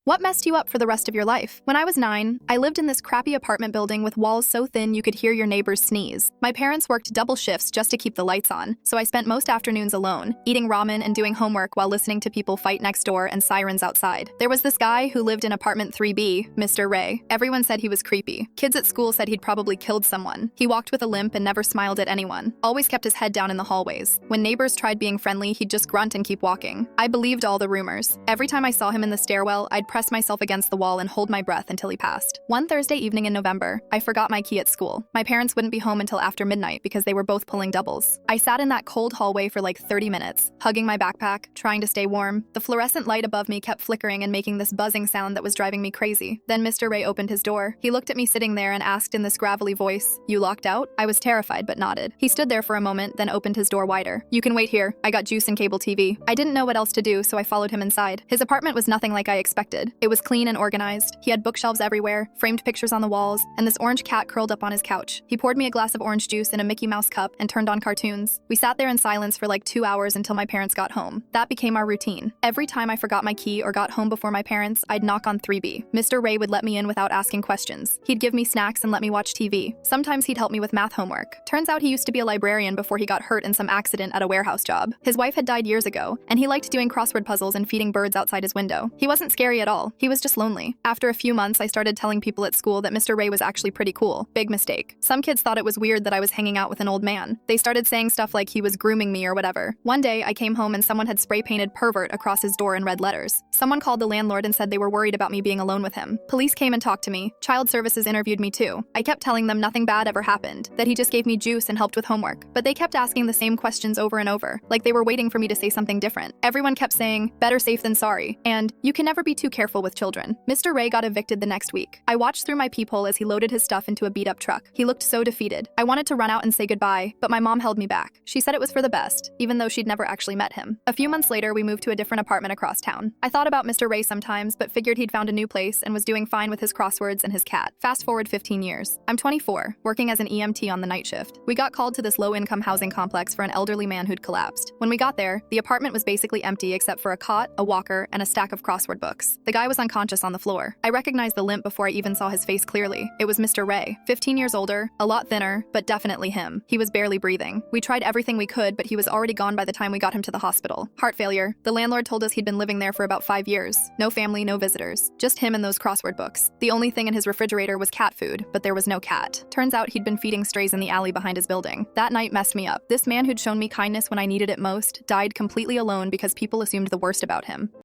What messed you up for the rest of your life? When I was 9, I lived in this crappy apartment building with walls so thin you could hear your neighbors sneeze. My parents worked double shifts just to keep the lights on, so I spent most afternoons alone, eating ramen and doing homework while listening to people fight next door and sirens outside. There was this guy who lived in apartment 3B, Mr. Ray. Everyone said he was creepy. Kids at school said he'd probably killed someone. He walked with a limp and never smiled at anyone. Always kept his head down in the hallways. When neighbors tried being friendly, he'd just grunt and keep walking. I believed all the rumors. Every time I saw him in the stairwell, I'd press myself against the wall and hold my breath until he passed. One Thursday evening in November, I forgot my key at school. My parents wouldn't be home until after midnight because they were both pulling doubles. I sat in that cold hallway for like 30 minutes, hugging my backpack, trying to stay warm. The fluorescent light above me kept flickering and making this buzzing sound that was driving me crazy. Then Mr. Ray opened his door. He looked at me sitting there and asked in this gravelly voice, "You locked out?" I was terrified but nodded. He stood there for a moment, then opened his door wider. "You can wait here. I got juice and cable TV." I didn't know what else to do, so I followed him inside. His apartment was nothing like I expected. It was clean and organized. He had bookshelves everywhere, framed pictures on the walls, and this orange cat curled up on his couch. He poured me a glass of orange juice in a Mickey Mouse cup and turned on cartoons. We sat there in silence for like 2 hours until my parents got home. That became our routine. Every time I forgot my key or got home before my parents, I'd knock on 3B. Mr. Ray would let me in without asking questions. He'd give me snacks and let me watch TV. Sometimes he'd help me with math homework. Turns out he used to be a librarian before he got hurt in some accident at a warehouse job. His wife had died years ago, and he liked doing crossword puzzles and feeding birds outside his window. He wasn't scary at all. He was just lonely. After a few months, I started telling people at school that Mr. Ray was actually pretty cool. Big mistake. Some kids thought it was weird that I was hanging out with an old man. They started saying stuff like he was grooming me or whatever. One day, I came home and someone had spray painted pervert across his door in red letters. Someone called the landlord and said they were worried about me being alone with him. Police came and talked to me. Child services interviewed me too. I kept telling them nothing bad ever happened, that he just gave me juice and helped with homework. But they kept asking the same questions over and over, like they were waiting for me to say something different. Everyone kept saying, "Better safe than sorry," and "You can never be too careful with children." Mr. Ray got evicted the next week. I watched through my peephole as he loaded his stuff into a beat-up truck. He looked so defeated. I wanted to run out and say goodbye, but my mom held me back. She said it was for the best, even though she'd never actually met him. A few months later, we moved to a different apartment across town. I thought about Mr. Ray sometimes, but figured he'd found a new place and was doing fine with his crosswords and his cat. Fast forward 15 years. I'm 24, working as an EMT on the night shift. We got called to this low-income housing complex for an elderly man who'd collapsed. When we got there, the apartment was basically empty except for a cot, a walker, and a stack of crossword books. The guy was unconscious on the floor. I recognized the limp before I even saw his face clearly. It was Mr. Ray, 15 years older, a lot thinner, but definitely him. He was barely breathing. We tried everything we could, but he was already gone by the time we got him to the hospital. Heart failure. The landlord told us he'd been living there for about 5 years. No family, no visitors. Just him and those crossword books. The only thing in his refrigerator was cat food, but there was no cat. Turns out he'd been feeding strays in the alley behind his building. That night messed me up. This man who'd shown me kindness when I needed it most died completely alone because people assumed the worst about him.